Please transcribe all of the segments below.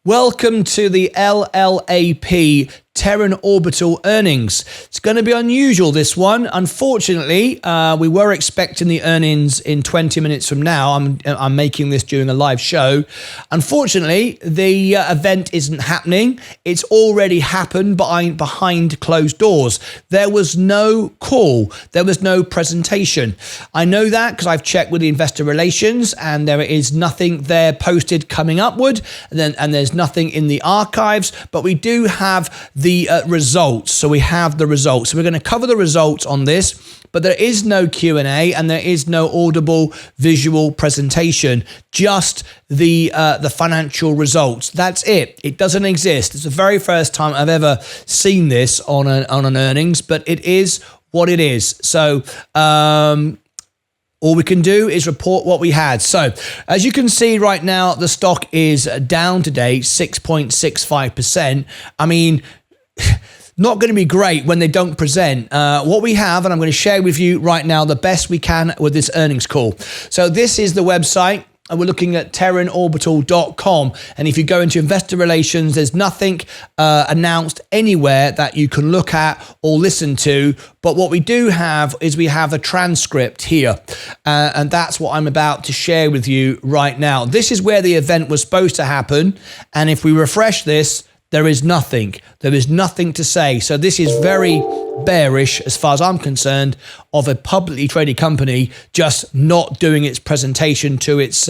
Welcome to the LLAP Terran Orbital earnings. It's going to be unusual, this one. Unfortunately, we were expecting the earnings in 20 minutes from now. I'm making this during a live show. Unfortunately, the event isn't happening. It's already happened behind closed doors. There was no call. There was no presentation. I know that because I've checked with the investor relations and there is nothing there posted coming upward. And there's nothing in the archives, but we do have the results. So we have the results. So we're going to cover the results on this, but there is no Q&A and there is no audible visual presentation, just the financial results. That's it. It doesn't exist. It's the very first time I've ever seen this on an earnings, but it is what it is. So all we can do is report what we had. So as you can see right now, the stock is down today, 6.65%. I mean, not going to be great when they don't present. What we have, and I'm going to share with you right now the best we can with this earnings call. So this is the website. We're looking at terranorbital.com. And if you go into investor relations, there's nothing announced anywhere that you can look at or listen to. But what we do have is we have a transcript here. And that's what I'm about to share with you right now. This is where the event was supposed to happen. And if we refresh this, there is nothing. There is nothing to say. So this is very bearish, as far as I'm concerned, of a publicly traded company just not doing its presentation to its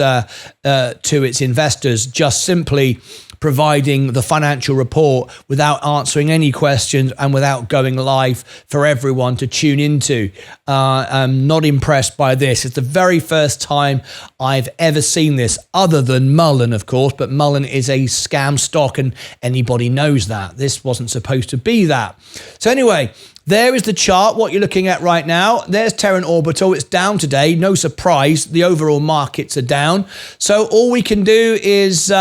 investors, just simply providing the financial report without answering any questions and without going live for everyone to tune into. I'm not impressed by this. It's the very first time I've ever seen this, other than Mullen, of course, but Mullen is a scam stock and anybody knows that. This wasn't supposed to be that. So anyway, there is the chart, what you're looking at right now. There's Terran Orbital. It's down today. No surprise. The overall markets are down. So all we can do is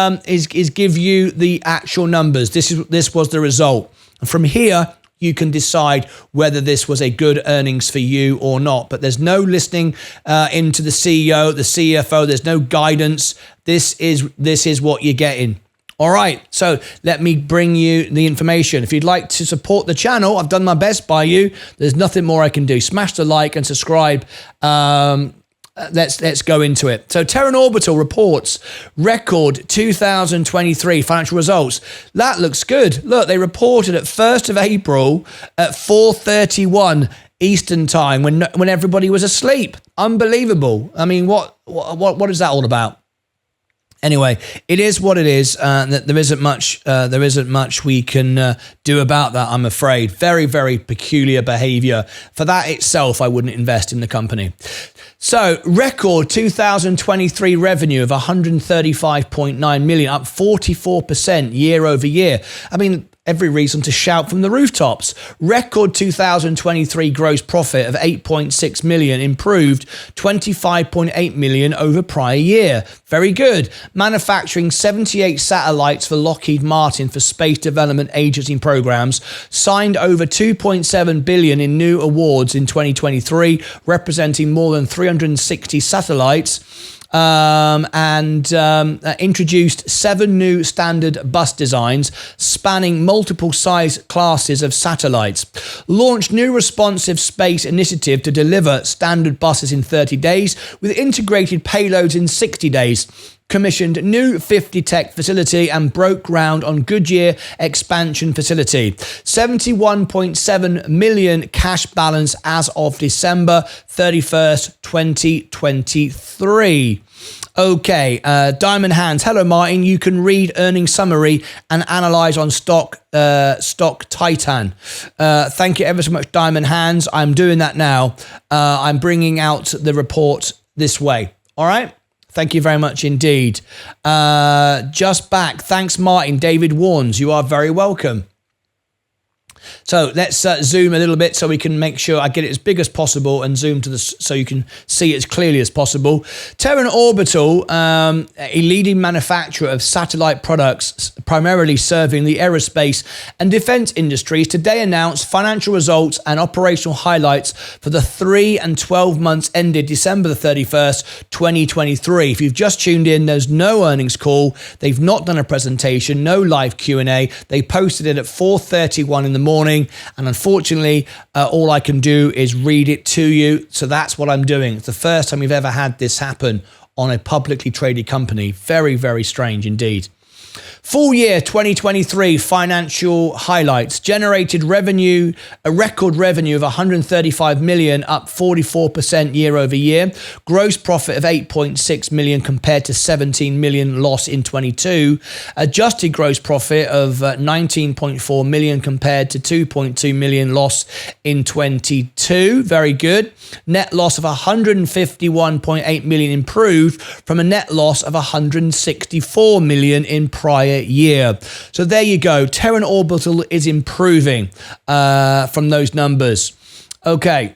give you the actual numbers. This was the result. And from here, you can decide whether this was a good earnings for you or not. But there's no listening into the CEO, the CFO. There's no guidance. This is what you're getting. All right, so let me bring you the information. If you'd like to support the channel, I've done my best by you. There's nothing more I can do. Smash the like and subscribe. Let's go into it. So Terran Orbital reports record 2023 financial results. That looks good. Look, they reported at 1st of April at 4:31 Eastern time when everybody was asleep. Unbelievable. I mean, what is that all about? Anyway, it is what it is. There isn't much we can do about that, I'm afraid. Very, very peculiar behavior. For that itself, I wouldn't invest in the company. So, record 2023 revenue of 135.9 million, up 44% year over year. I mean, every reason to shout from the rooftops. Record 2023 gross profit of 8.6 million, improved 25.8 million over prior year. Very good. Manufacturing 78 satellites for Lockheed Martyn for Space Development Agency programs, signed over 2.7 billion in new awards in 2023, representing more than 360 satellites. Introduced 7 new standard bus designs spanning multiple size classes of satellites. Launched new responsive space initiative to deliver standard buses in 30 days with integrated payloads in 60 days. Commissioned new 50 tech facility and broke ground on Goodyear expansion facility. 71.7 million cash balance as of December 31st, 2023. Okay, Diamond Hands. Hello, Martin. You can read earnings summary and analyze on stock Titan. Thank you ever so much, Diamond Hands. I'm doing that now. I'm bringing out the report this way. All right. Thank you very much indeed. Just back. Thanks, Martin. David Warnes. You are very welcome. So let's zoom a little bit so we can make sure I get it as big as possible and zoom to this so you can see it as clearly as possible. Terran Orbital, a leading manufacturer of satellite products, primarily serving the aerospace and defense industries, today announced financial results and operational highlights for the 3 and 12 months ended December the 31st, 2023. If you've just tuned in, there's no earnings call. They've not done a presentation, no live Q&A. They posted it at 4:31 in the morning, and unfortunately all I can do is read it to you, so that's what I'm doing. It's the first time we've ever had this happen on a publicly traded company. Very, very strange indeed. Full year 2023 financial highlights. Generated revenue, a record revenue of 135 million, up 44% year over year. Gross profit of 8.6 million compared to 17 million loss in 22. Adjusted gross profit of 19.4 million compared to 2.2 million loss in 22. Very good. Net loss of 151.8 million, improved from a net loss of 164 million in prior year. So there you go. Terran Orbital is improving from those numbers. Okay.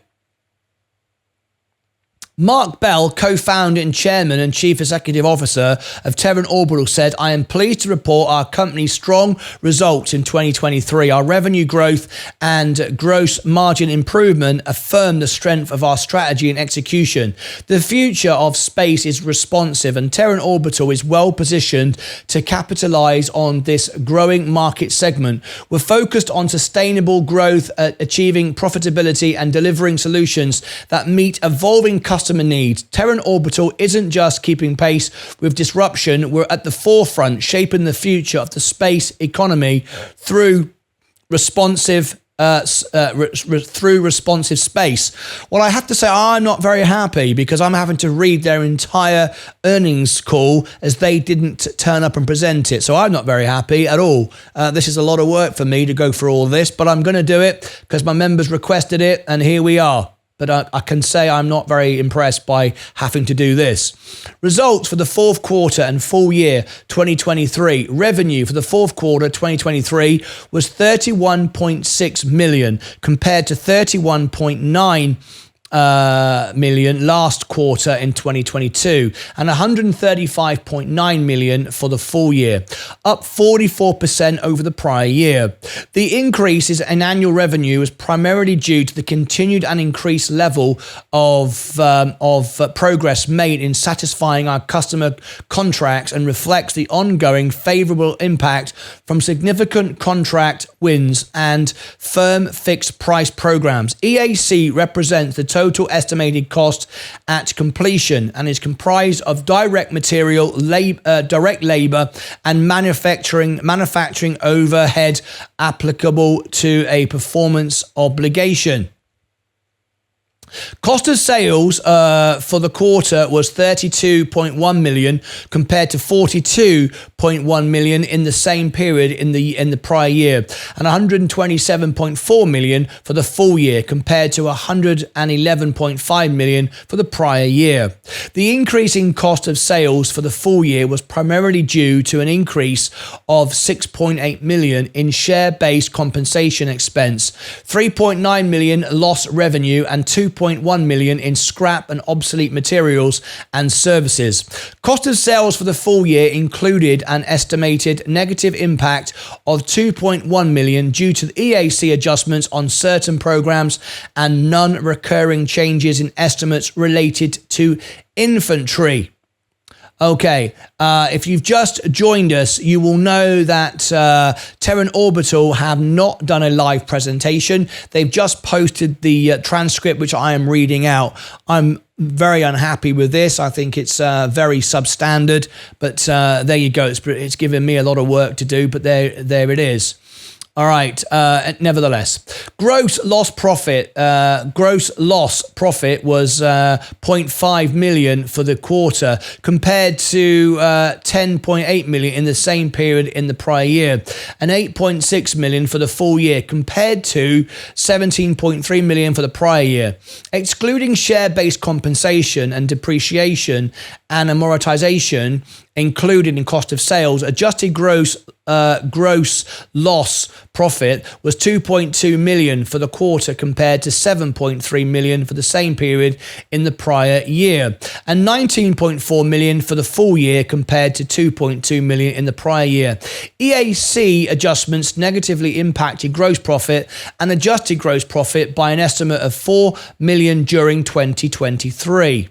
Marc Bell, co-founder and chairman and chief executive officer of Terran Orbital, said, "I am pleased to report our company's strong results in 2023. Our revenue growth and gross margin improvement affirm the strength of our strategy and execution. The future of space is responsive, and Terran Orbital is well positioned to capitalize on this growing market segment. We're focused on sustainable growth, achieving profitability and delivering solutions that meet evolving customer needs. Terran Orbital isn't just keeping pace with disruption. We're at the forefront, shaping the future of the space economy through responsive space." Well, I have to say I'm not very happy because I'm having to read their entire earnings call as they didn't turn up and present it. So I'm not very happy at all. This is a lot of work for me to go through all this, but I'm going to do it because my members requested it, and here we are. But I can say I'm not very impressed by having to do this. Results for the fourth quarter and full year 2023. Revenue for the fourth quarter 2023 was 31.6 million compared to 31.9 million last quarter in 2022 and 135.9 million for the full year, up 44% over the prior year. The increases in annual revenue was primarily due to the continued and increased level of progress made in satisfying our customer contracts and reflects the ongoing favorable impact from significant contract wins and firm fixed price programs. EAC represents the total estimated cost at completion and is comprised of direct material, direct labor, and manufacturing overhead applicable to a performance obligation. Cost of sales for the quarter was 32.1 million compared to 42.1 million in the same period in the prior year, and 127.4 million for the full year compared to 111.5 million for the prior year. The increase in cost of sales for the full year was primarily due to an increase of 6.8 million in share-based compensation expense, 3.9 million lost revenue, and 2.1 million in scrap and obsolete materials and services. Cost of sales for the full year included an estimated negative impact of 2.1 million due to the EAC adjustments on certain programs and non-recurring changes in estimates related to infantry. Okay, if you've just joined us, you will know that Terran Orbital have not done a live presentation. They've just posted the transcript, which I am reading out. I'm very unhappy with this. I think it's very substandard, but there you go. It's given me a lot of work to do, but there it is. All right. Nevertheless, gross loss profit was 0.5 million for the quarter compared to 10.8 million in the same period in the prior year, and 8.6 million for the full year compared to 17.3 million for the prior year. Excluding share-based compensation and depreciation and amortization included in cost of sales, adjusted gross gross loss profit was 2.2 million for the quarter compared to 7.3 million for the same period in the prior year, and 19.4 million for the full year compared to 2.2 million in the prior year. EAC adjustments negatively impacted gross profit and adjusted gross profit by an estimate of 4 million during 2023.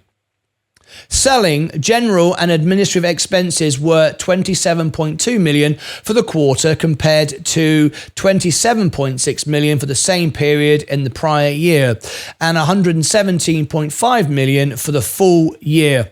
Selling, general and administrative expenses were 27.2 million for the quarter compared to 27.6 million for the same period in the prior year, and 117.5 million for the full year,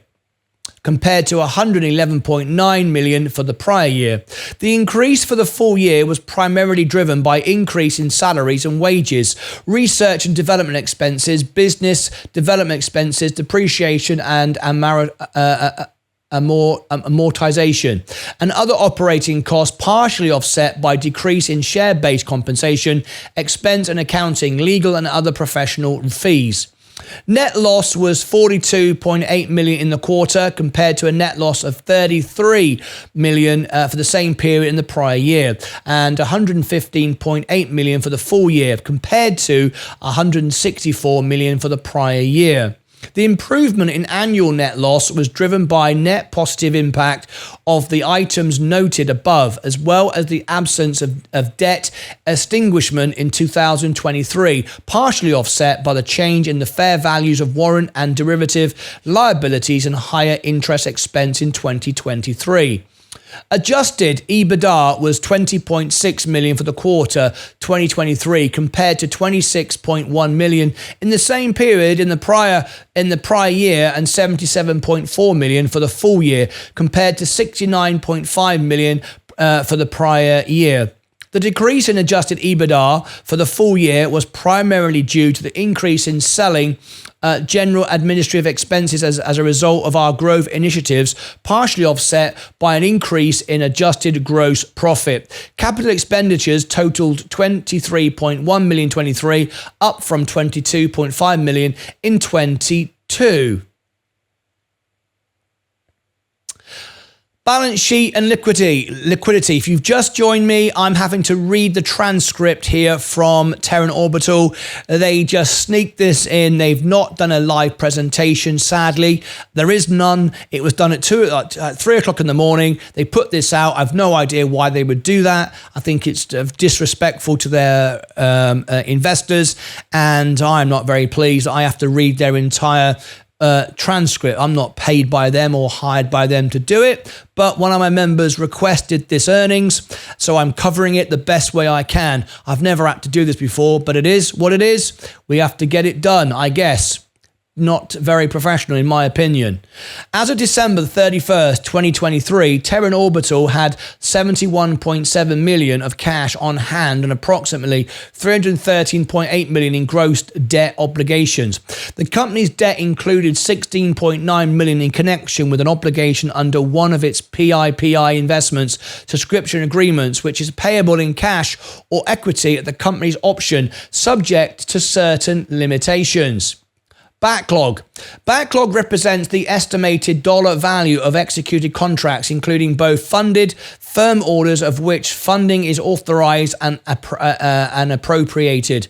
compared to 111.9 million for the prior year. The increase for the full year was primarily driven by increase in salaries and wages, research and development expenses, business development expenses, depreciation and amortization, and other operating costs, partially offset by decrease in share-based compensation, expense and accounting, legal and other professional fees. Net loss was 42.8 million in the quarter compared to a net loss of 33 million for the same period in the prior year, and 115.8 million for the full year compared to 164 million for the prior year. The improvement in annual net loss was driven by net positive impact of the items noted above, as well as the absence of debt extinguishment in 2023, partially offset by the change in the fair values of warrant and derivative liabilities and higher interest expense in 2023. Adjusted EBITDA was 20.6 million for the quarter 2023 compared to 26.1 million in the same period in the prior year, and 77.4 million for the full year compared to 69.5 million for the prior year. The decrease in adjusted EBITDA for the full year was primarily due to the increase in selling, general administrative expenses as a result of our growth initiatives, partially offset by an increase in adjusted gross profit. Capital expenditures totaled 23.1 million in 23, up from 22.5 million in 22. Balance sheet and liquidity. If you've just joined me, I'm having to read the transcript here from Terran Orbital. They just sneaked this in. They've not done a live presentation, sadly. There is none. It was done at 3 o'clock in the morning. They put this out. I've no idea why they would do that. I think it's disrespectful to their investors, and I'm not very pleased. I have to read their entire transcript. I'm not paid by them or hired by them to do it, but one of my members requested this earnings, so I'm covering it the best way I can. I've never had to do this before, but it is what it is. We have to get it done, I guess. Not very professional in my opinion. As of December 31st, 2023, Terran Orbital had 71.7 million of cash on hand and approximately 313.8 million in gross debt obligations. The company's debt included 16.9 million in connection with an obligation under one of its PIPI investments subscription agreements, which is payable in cash or equity at the company's option, subject to certain limitations. Backlog. Backlog represents the estimated dollar value of executed contracts, including both funded firm orders of which funding is authorized and appropriated,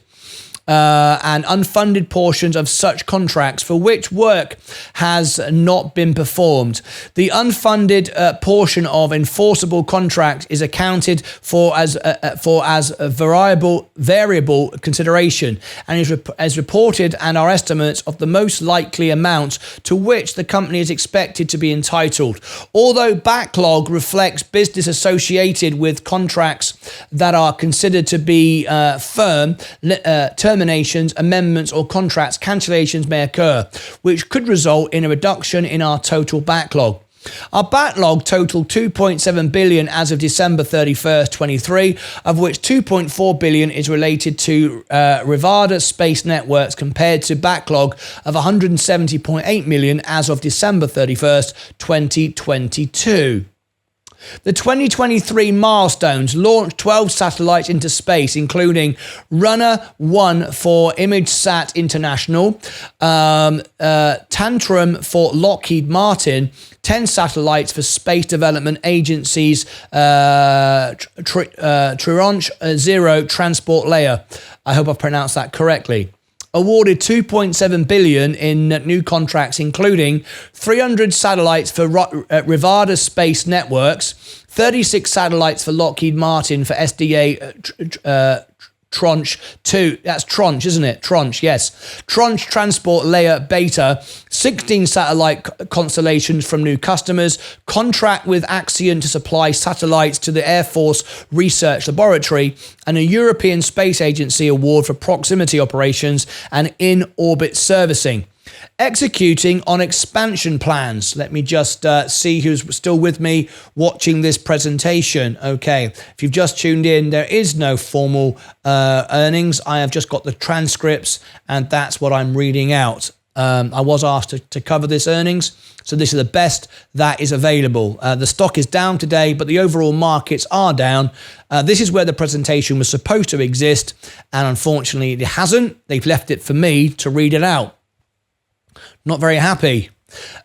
and unfunded portions of such contracts for which work has not been performed. The unfunded portion of enforceable contracts is accounted for as a variable consideration and is reported and are estimates of the most likely amount to which the company is expected to be entitled. Although backlog reflects business associated with contracts that are considered to be firm, terminations, amendments, or contracts cancellations may occur, which could result in a reduction in our total backlog. Our backlog totaled 2.7 billion as of December 31st, 23, of which 2.4 billion is related to Rivada Space Networks, compared to backlog of 170.8 million as of December 31st, 2022. The 2023 milestones: launched 12 satellites into space, including Runner 1 for ImageSat International, Tantrum for Lockheed Martin, 10 satellites for space development agencies, Tranche 0 transport layer. I hope I've pronounced that correctly. Awarded $2.7 billion in new contracts, including 300 satellites for Rivada Space Networks, 36 satellites for Lockheed Martin for SDA Tranche 2. That's Tranche, isn't it? Tranche, yes. Tranche Transport Layer Beta, 16 satellite constellations from new customers, contract with Axion to supply satellites to the Air Force Research Laboratory, and a European Space Agency award for proximity operations and in-orbit servicing. Executing on expansion plans. Let me just see who's still with me watching this presentation. Okay, if you've just tuned in, there is no formal earnings. I have just got the transcripts, and that's what I'm reading out. I was asked to cover this earnings, so this is the best that is available. The stock is down today, but the overall markets are down. This is where the presentation was supposed to exist, and unfortunately it hasn't. They've left it for me to read it out. Not very happy.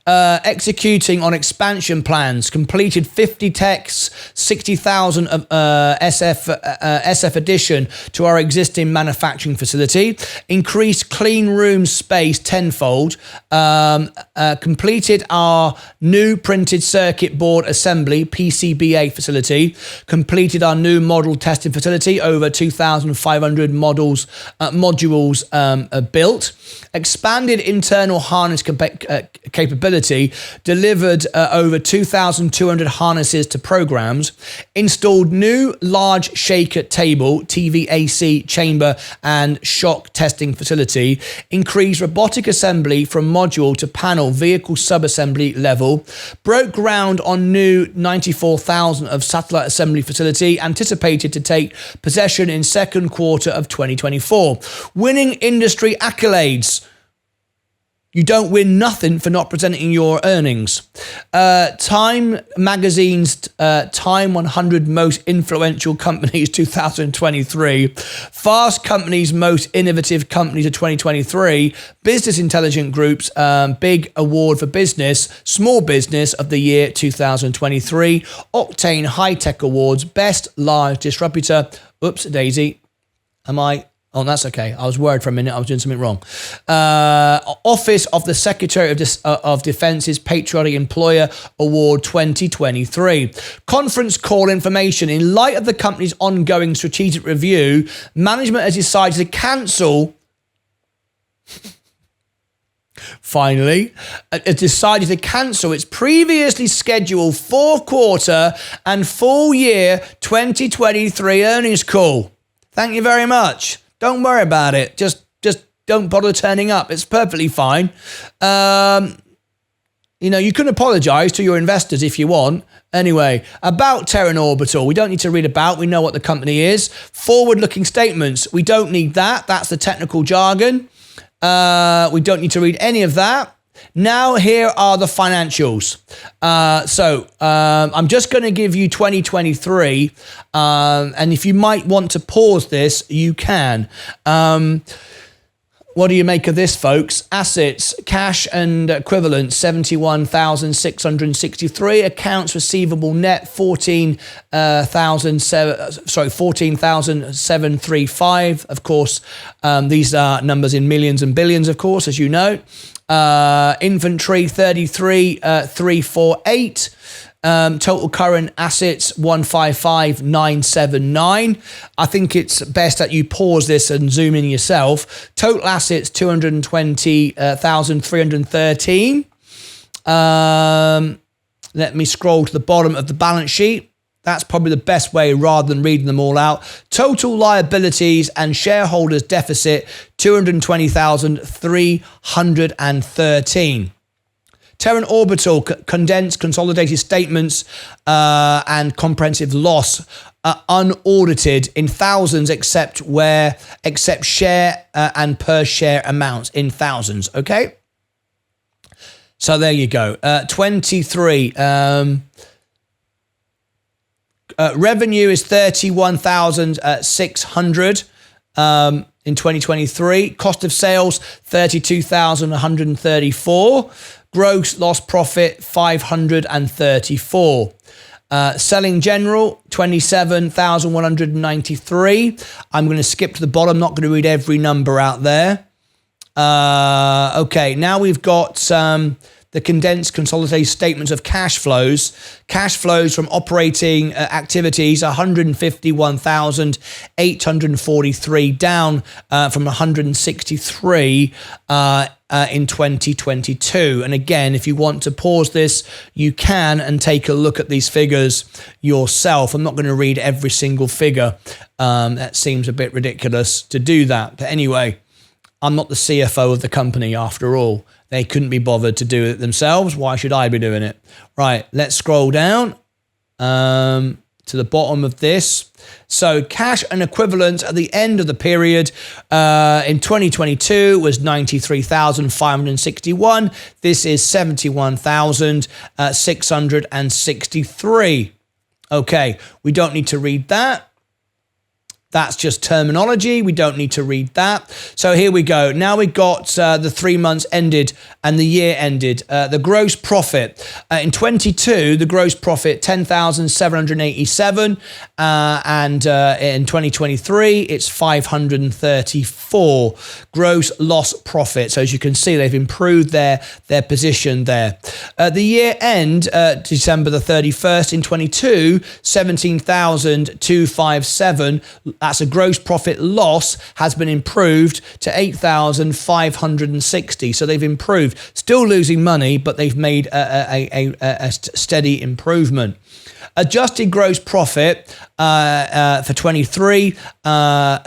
Executing on expansion plans, completed 50 techs, 60,000 of SF addition to our existing manufacturing facility, increased clean room space tenfold, completed our new printed circuit board assembly PCBA facility, completed our new model testing facility, over 2,500 modules built, expanded internal harness capability, delivered over 2,200 harnesses to programs, installed new large shaker table, TVAC chamber and shock testing facility, increased robotic assembly from module to panel vehicle subassembly level, broke ground on new 94,000 of satellite assembly facility, anticipated to take possession in second quarter of 2024. Winning industry accolades. You don't win nothing for not presenting your earnings. Time Magazine's Time 100 Most Influential Companies 2023. Fast Company's Most Innovative Companies of 2023. Business Intelligence Group's Big Award for Business, Small Business of the Year 2023. Octane High Tech Awards, Best Large Disruptor. Oops, Daisy. Oh, that's okay. I was worried for a minute. I was doing something wrong. Office of the Secretary of Defense's Patriotic Employer Award 2023. Conference call information. In light of the company's ongoing strategic review, management has decided to cancel... Finally, has decided to cancel its previously scheduled fourth quarter and full year 2023 earnings call. Thank you very much. Don't worry about it. Just don't bother turning up. It's perfectly fine. You can apologize to your investors if you want. Anyway, about Terran Orbital, we don't need to read about. We know what the company is. Forward-looking statements, we don't need that. That's the technical jargon. We don't need to read any of that. Now, here are the financials. I'm just going to give you 2023, and if you might want to pause this, you can. What do you make of this, folks? Assets, cash and equivalents, 71,663. Accounts receivable net, 14,735. Of course, these are numbers in millions and billions, of course, as you know. Inventory 33,348. Total current assets 155,979. I think it's best that you pause this and zoom in yourself. Total assets 220,313. Let me scroll to the bottom of the balance sheet. That's probably the best way rather than reading them all out. Total liabilities and shareholders deficit, 220,313. Terran Orbital condensed consolidated statements and comprehensive loss unaudited in thousands except share and per share amounts in thousands. Okay. So there you go. 23. Revenue is 31,600 in 2023. Cost of sales 32,134. Gross loss profit 534. Selling general 27,193. I'm going to skip to the bottom. Not going to read every number out there. Okay, now we've got the condensed consolidated statements of cash flows. Cash flows from operating activities, 151,843, down from 163 in 2022. And again, if you want to pause this, you can and take a look at these figures yourself. I'm not going to read every single figure. That seems a bit ridiculous to do that. But anyway, I'm not the CFO of the company after all. They couldn't be bothered to do it themselves. Why should I be doing it? Right, let's scroll down to the bottom of this. So cash and equivalents at the end of the period in 2022 was 93,561. This is 71,663. Okay, we don't need to read that. That's just terminology. We don't need to read that. So here we go. Now we got the 3 months ended and the year ended. The gross profit in 22, the gross profit 10,787, and in 2023 it's 534 gross loss profit. So as you can see, they've improved their position there. The year end, December the 31st in 22, 17,257. That's a gross profit loss has been improved to 8,560. So they've improved. Still losing money, but they've made a steady improvement. Adjusted gross profit for 23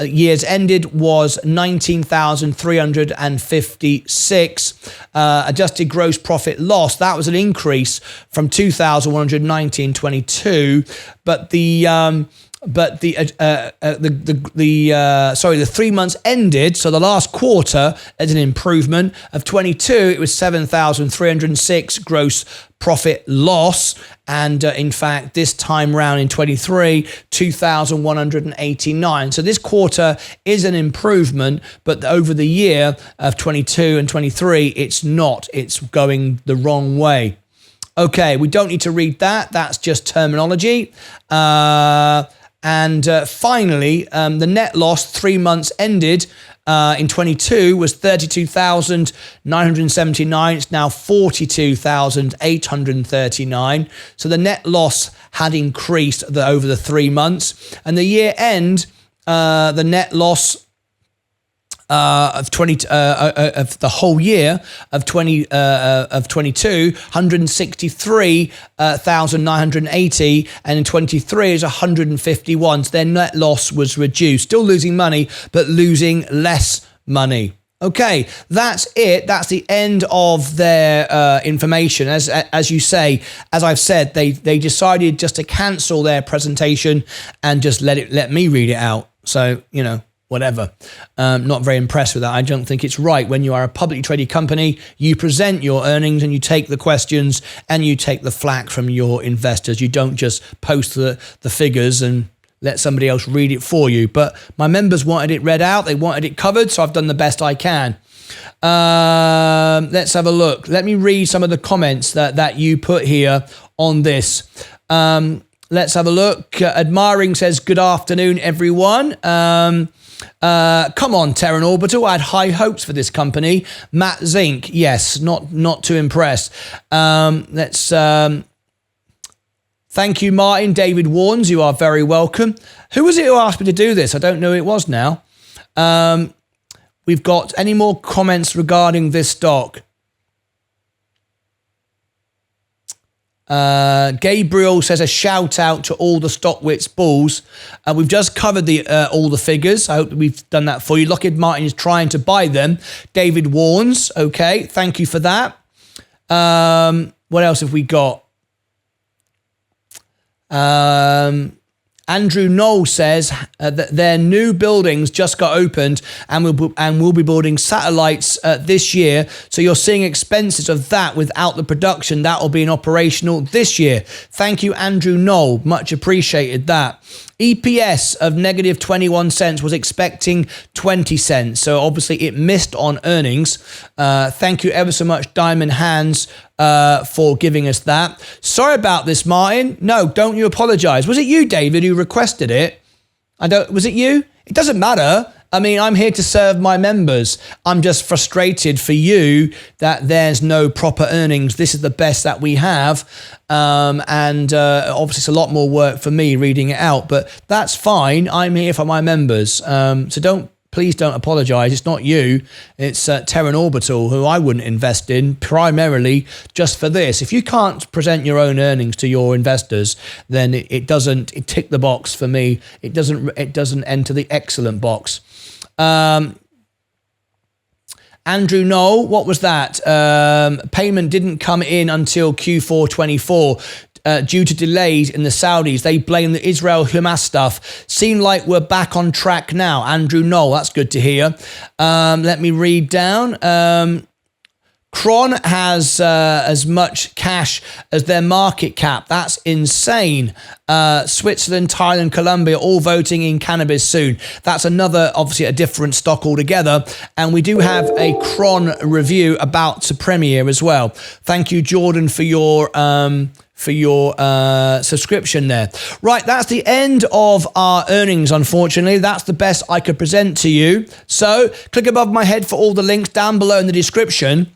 years ended was 19,356. Adjusted gross profit loss, that was an increase from 2,119.22, but the 3 months ended, so the last quarter as an improvement of 22, it was 7,306 gross profit loss, and in fact this time round in 23, 2,189. So this quarter is an improvement, but over the year of 22 and 23, it's not. It's going the wrong way. Okay, we don't need to read that. That's just terminology. And finally, the net loss 3 months ended in 22 was 32,979. It's now 42,839. So the net loss had increased over the 3 months. And the year end, the net loss of the whole year of 22, 163,980, and in 23 is 151. So their net loss was reduced. Still losing money, but losing less money. Okay, that's it. That's the end of their information. As you say, as I've said, they decided just to cancel their presentation and just let me read it out. So, you know, whatever. Not very impressed with that. I don't think it's right. When you are a publicly traded company, you present your earnings and you take the questions and you take the flack from your investors. You don't just post the figures and let somebody else read it for you. But my members wanted it read out. They wanted it covered, so I've done the best I can. Let's have a look. Let me read some of the comments that you put here on this. Let's have a look. Admiring says, good afternoon, everyone. Come on, Terran Orbital. I had high hopes for this company. Matt Zink, yes, not too impressed. Thank you, Martyn. David Warnes, you are very welcome. Who was it who asked me to do this? I don't know who it was now. We've got any more comments regarding this stock? Gabriel says a shout out to all the Stockwits bulls. We've just covered all the figures. I hope that we've done that for you. Lockheed Martin is trying to buy them. David Warnes, okay, thank you for that. What else have we got? Andrew Knoll says that their new buildings just got opened and will be building satellites this year. So you're seeing expenses of that without the production. That will be in operational this year. Thank you, Andrew Knoll. Much appreciated that. EPS of negative 21 cents, was expecting 20 cents. So obviously it missed on earnings. Thank you ever so much, Diamond Hands, for giving us that. Sorry about this, Martin. No, don't you apologize. Was it you, David, who requested it? Was it you? It doesn't matter. I mean, I'm here to serve my members. I'm just frustrated for you that there's no proper earnings. This is the best that we have. Obviously it's a lot more work for me reading it out, but that's fine. I'm here for my members. So please don't apologize. It's not you. It's Terran Orbital, who I wouldn't invest in primarily just for this. If you can't present your own earnings to your investors, then it doesn't tick the box for me. It doesn't enter the excellent box. Andrew Knoll, what was that? Payment didn't come in until Q4 24 due to delays in the Saudis. They blame the Israel-Hamas stuff. Seem like we're back on track now. Andrew Knoll, that's good to hear. Let me read down. Kron has as much cash as their market cap. That's insane. Switzerland, Thailand, Colombia, all voting in cannabis soon. That's another, obviously, a different stock altogether. And we do have a Kron review about to premiere as well. Thank you, Jordan, for your subscription there. Right, that's the end of our earnings, unfortunately. That's the best I could present to you. So click above my head for all the links down below in the description.